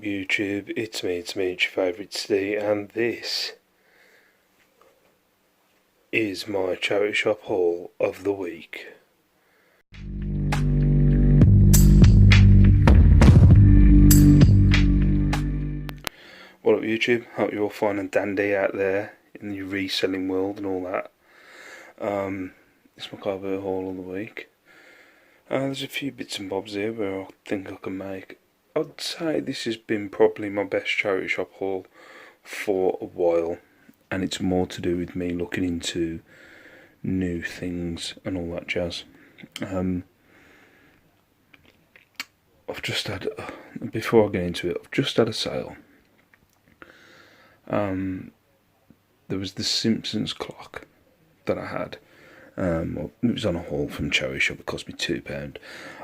YouTube? It's me, your favourite Steve, and this is my charity shop haul of the week. What up YouTube? Hope you're all fine and dandy out there in the reselling world and all that. It's my carpet haul of the week. There's a few bits and bobs here where I think I can make. I'd say this has been probably my best charity shop haul for a while, and it's more to do with me looking into new things and all that jazz. I've just had, before I get into it, I've just had a sale. There was the Simpsons clock that I had. It was on a haul from charity shop. It cost me £2.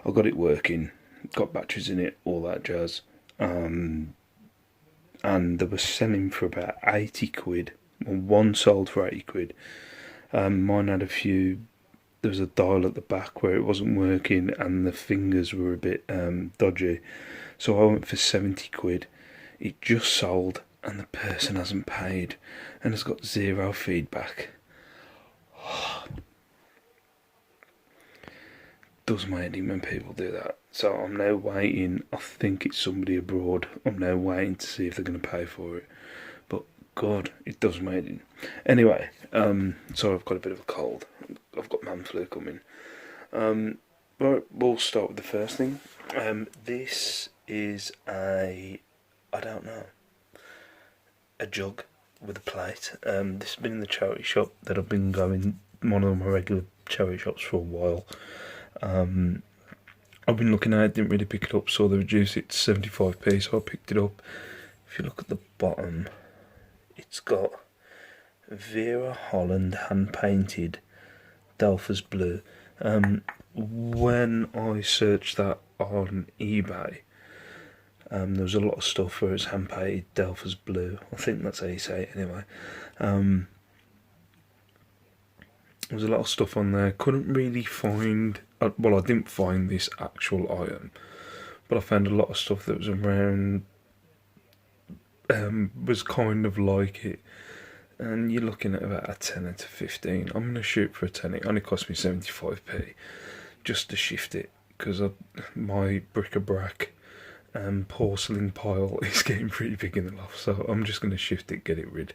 I got it working, got batteries in it, all that jazz. And they were selling for about 80 quid. Well, one sold for 80 quid. Mine had a few. There was a dial at the back where it wasn't working, and the fingers were a bit dodgy. So I went for 70 quid. It just sold, and the person hasn't paid, and has got zero feedback. Does my head in when people do that. So I'm now waiting. I think it's somebody abroad. I'm now waiting to see if they're going to pay for it. But God, it does my head in. Anyway, sorry, I've got a bit of a cold. I've got man flu coming. Right, we'll start with the first thing. This is a jug with a plate. This has been in the charity shop that I've been going, one of my regular charity shops for a while. I've been looking at it, didn't really pick it up, so they reduced it to 75p, so I picked it up. If you look at the bottom, it's got Vera Holland hand painted Delphas blue. When I searched that on eBay, there was a lot of stuff where it's hand painted Delphas blue. I think that's how you say it anyway. There was a lot of stuff on there. Couldn't really find, well, I didn't find this actual item, but I found a lot of stuff that was around, was kind of like it. And you're looking at about a tenner to 15. I'm going to shoot for a tenner. It only cost me 75p just to shift it, because my bric-a-brac porcelain pile is getting pretty big in the loft, so I'm just going to shift it, get it rid.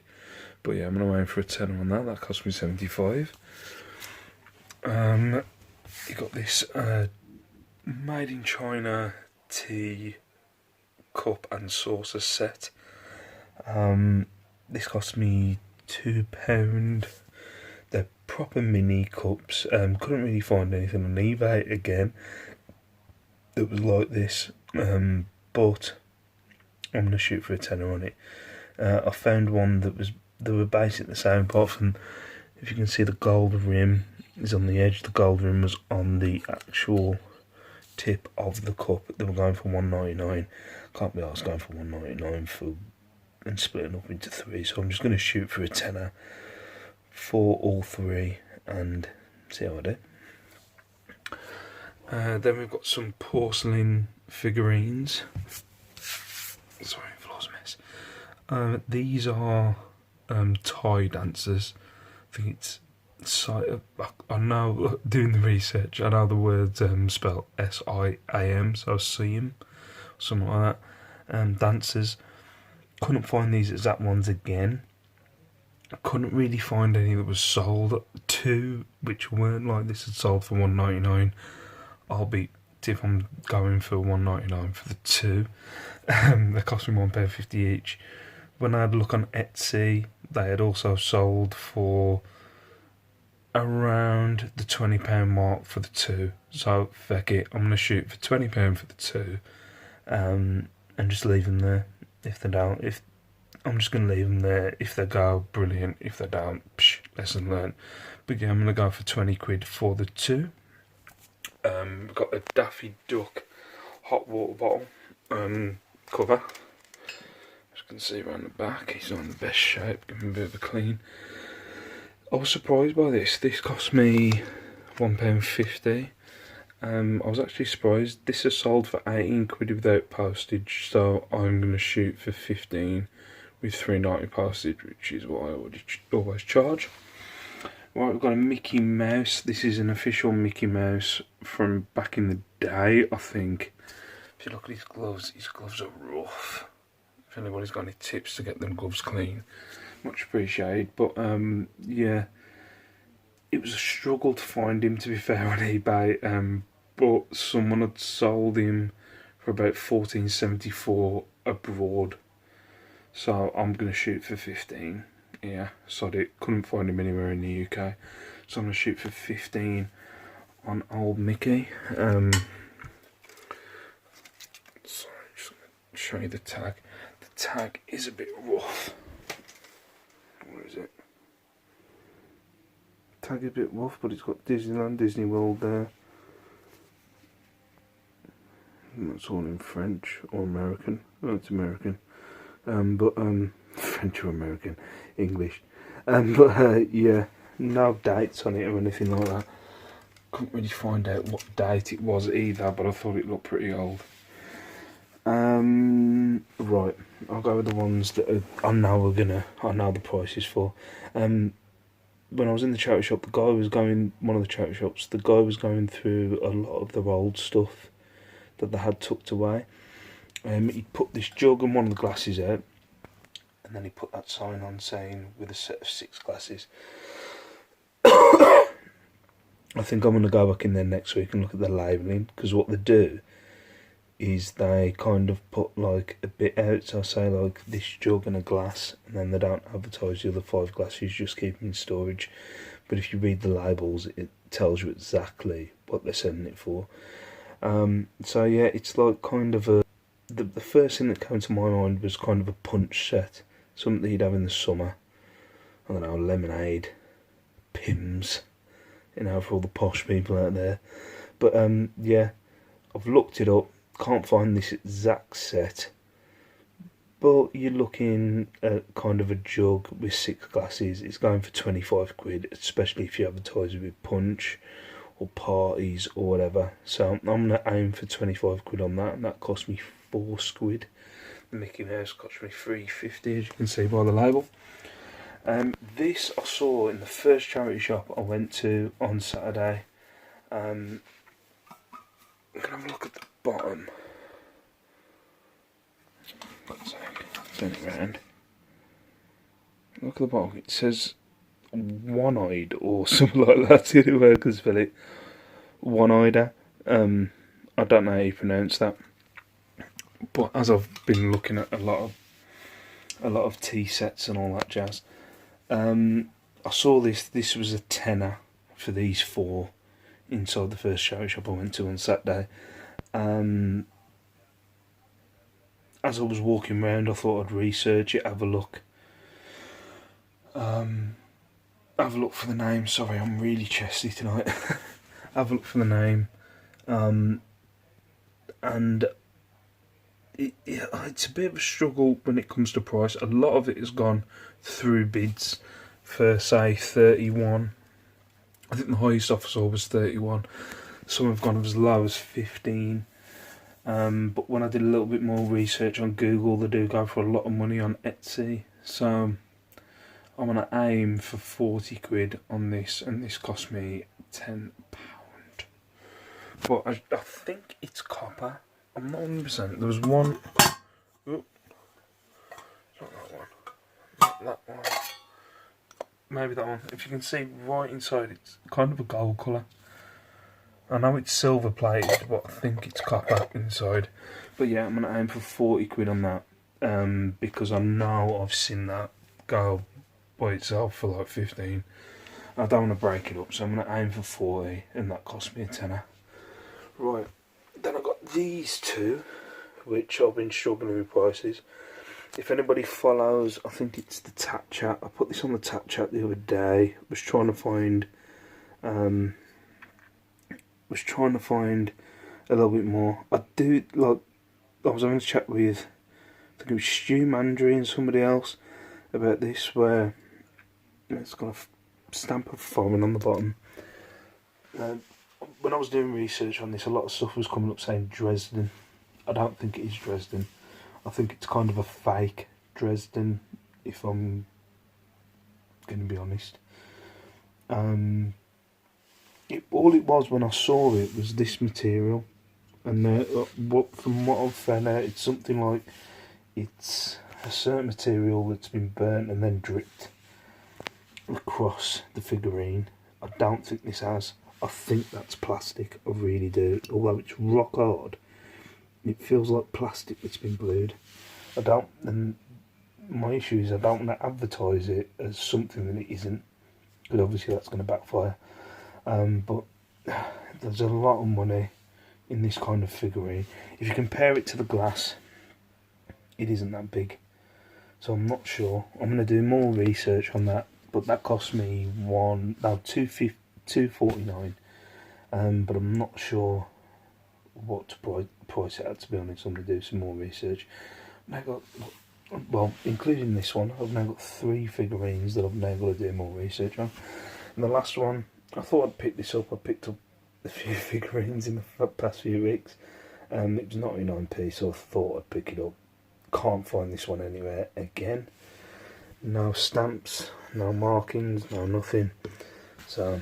But yeah, I'm going to aim for a tenner on that. That cost me 75. You got this made in China tea cup and saucer set. This cost me £2. They're proper mini cups. Couldn't really find anything on eBay again that was like this, but I'm going to shoot for a tenner on it. I found one that they were basically the same, apart from, if you can see, the gold rim is on the edge. The gold rim was on the actual tip of the cup. They were going for £1.99. Can't be asked going for £1.99 for and splitting up into three. So I'm just going to shoot for a tenner for all three and see how I do. Then we've got some porcelain figurines. Sorry, floor's a mess. These are Thai dancers. I think it's, I know, doing the research, I know the words spelled S-I-A-M, so Siam, something like that. Dancers. Couldn't find these exact ones again. I couldn't really find any that was sold. Two which weren't like this had sold for £1.99. I'll be, if I'm going for £1.99 for the two. They cost me £1.50 each. When I had a look on Etsy, they had also sold for around the £20 mark for the two. So feck it, I'm going to shoot for £20 for the two, and just leave them there. If they don't, I'm just going to leave them there. If they go, brilliant. If they don't, lesson learned. But yeah, I'm going to go for 20 quid for the two. We've got a Daffy Duck hot water bottle cover. As you can see around the back, he's not in the best shape. Give him a bit of a clean. I was surprised by this. This cost me £1.50, I was actually surprised. This is sold for 18 quid without postage, so I'm going to shoot for 15 with £3.90 postage, which is what I always charge. Right, we've got a Mickey Mouse. This is an official Mickey Mouse from back in the day, I think. If you look at his gloves are rough. If anybody's got any tips to get them gloves clean, much appreciated. But yeah, it was a struggle to find him, to be fair, on eBay. But someone had sold him for about £14.74 abroad, so I'm gonna shoot for 15. Yeah, sorry, couldn't find him anywhere in the UK, so I'm gonna shoot for 15 on old Mickey. Sorry, just gonna show you the tag. The tag is a bit rough. Where is it? Tag is a bit rough, but it's got Disneyland, Disney World there. And that's all in French or American. Oh, it's American. French or American, English. Yeah, no dates on it or anything like that. Couldn't really find out what date it was either, but I thought it looked pretty old. Right, I'll go with the ones that I know the prices for. When I was in the charity shop, the guy was going through a lot of their old stuff that they had tucked away. He put this jug and one of the glasses out, and then he put that sign on saying with a set of 6 glasses. I think I'm going to go back in there next week and look at the labelling, because what they do is they kind of put like a bit out, so I say like this jug and a glass, and then they don't advertise the other 5 glasses, just keep them in storage. But if you read the labels, it tells you exactly what they're selling it for. So yeah, it's like kind of the first thing that came to my mind was kind of a punch set, something that you'd have in the summer. I don't know, lemonade, Pims, for all the posh people out there. But yeah, I've looked it up, can't find this exact set, but you're looking at kind of a jug with 6 glasses. It's going for 25 quid, especially if you advertise it with punch or parties or whatever. So I'm going to aim for 25 quid on that, and that cost me 4 quid. The Mickey Mouse cost me £3.50, as you can see by the label. This I saw in the first charity shop I went to on Saturday. I'm going to have a look at the bottom. Let's turn it around. Look at the bottom. It says one-eyed or something like that. The only way I can spell it. One-eyeder. I don't know how you pronounce that. But as I've been looking at a lot of tea sets and all that jazz, I saw this was a tenner for these 4 inside the first charity shop I went to on Saturday. As I was walking around, I thought I'd research it, have a look. Have a look for the name. Sorry, I'm really chesty tonight. Have a look for the name. And it's a bit of a struggle when it comes to price. A lot of it has gone through bids for, say, 31. I think the highest offer saw was 31. Some have gone as low as 15. But when I did a little bit more research on Google, they do go for a lot of money on Etsy. So I'm going to aim for 40 quid on this, and this cost me £10. But I think it's copper. I'm not 100%. There was one. Oh, not that one. Not that one. Maybe that one. If you can see right inside, it's kind of a gold colour. I know it's silver plated, but I think it's copper inside. But yeah, I'm going to aim for 40 quid on that. Because I know I've seen that go by itself for like 15. I don't want to break it up, so I'm going to aim for 40, and that cost me a tenner. Right, then I've got these 2, which I've been struggling with prices. If anybody follows, I think it's the Tat Chat. I put this on the Tat Chat the other day. I was trying to find a little bit more. I was having a chat with, I think it was Stu Mandry and somebody else about this, where it's got a stamp of foreign on the bottom. when I was doing research on this, a lot of stuff was coming up saying Dresden. I don't think it is Dresden. I think it's kind of a fake Dresden, if I'm going to be honest. All it was when I saw it was this material, and from what I've found out, it's something like it's a certain material that's been burnt and then dripped across the figurine. I don't think this has. I think that's plastic. I really do. Although it's rock hard, it feels like plastic that's been glued. And my issue is I don't want to advertise it as something that it isn't, because obviously that's going to backfire. But there's a lot of money in this kind of figurine. If you compare it to the glass, it isn't that big. So I'm not sure. I'm going to do more research on that. But that cost me $2.49. But I'm not sure what to price it at, to be honest. I'm going to do some more research. Now well, including this one, I've now got 3 figurines that I've now got to do more research on. And the last one, I thought I'd pick this up. I picked up a few figurines in the past few weeks. It was 99p, so I thought I'd pick it up. Can't find this one anywhere again. No stamps, no markings, no nothing. So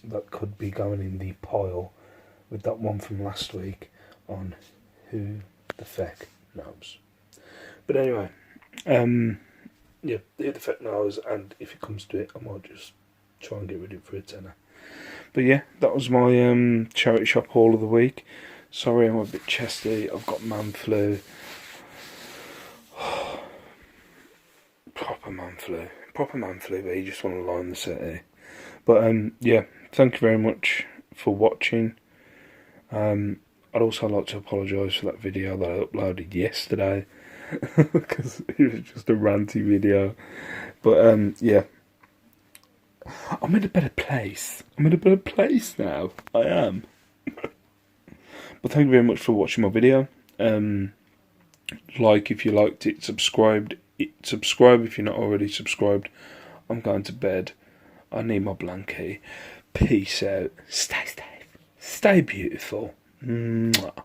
that could be going in the pile with that one from last week on who the feck knows. But anyway, yeah, who the feck knows, and if it comes to it, I might just try and get rid of it for a tenner. But yeah, that was my charity shop haul of the week. Sorry I'm a bit chesty, I've got man flu. Proper man flu, but you just want to lie on the settee. But yeah, thank you very much for watching. I'd also like to apologise for that video that I uploaded yesterday, because it was just a ranty video. But yeah, I'm in a better place. I'm in a better place now. I am. But thank you very much for watching my video. Like if you liked it, subscribe if you're not already subscribed. I'm going to bed. I need my blankie. Peace out. Stay safe. Stay beautiful. Mwah.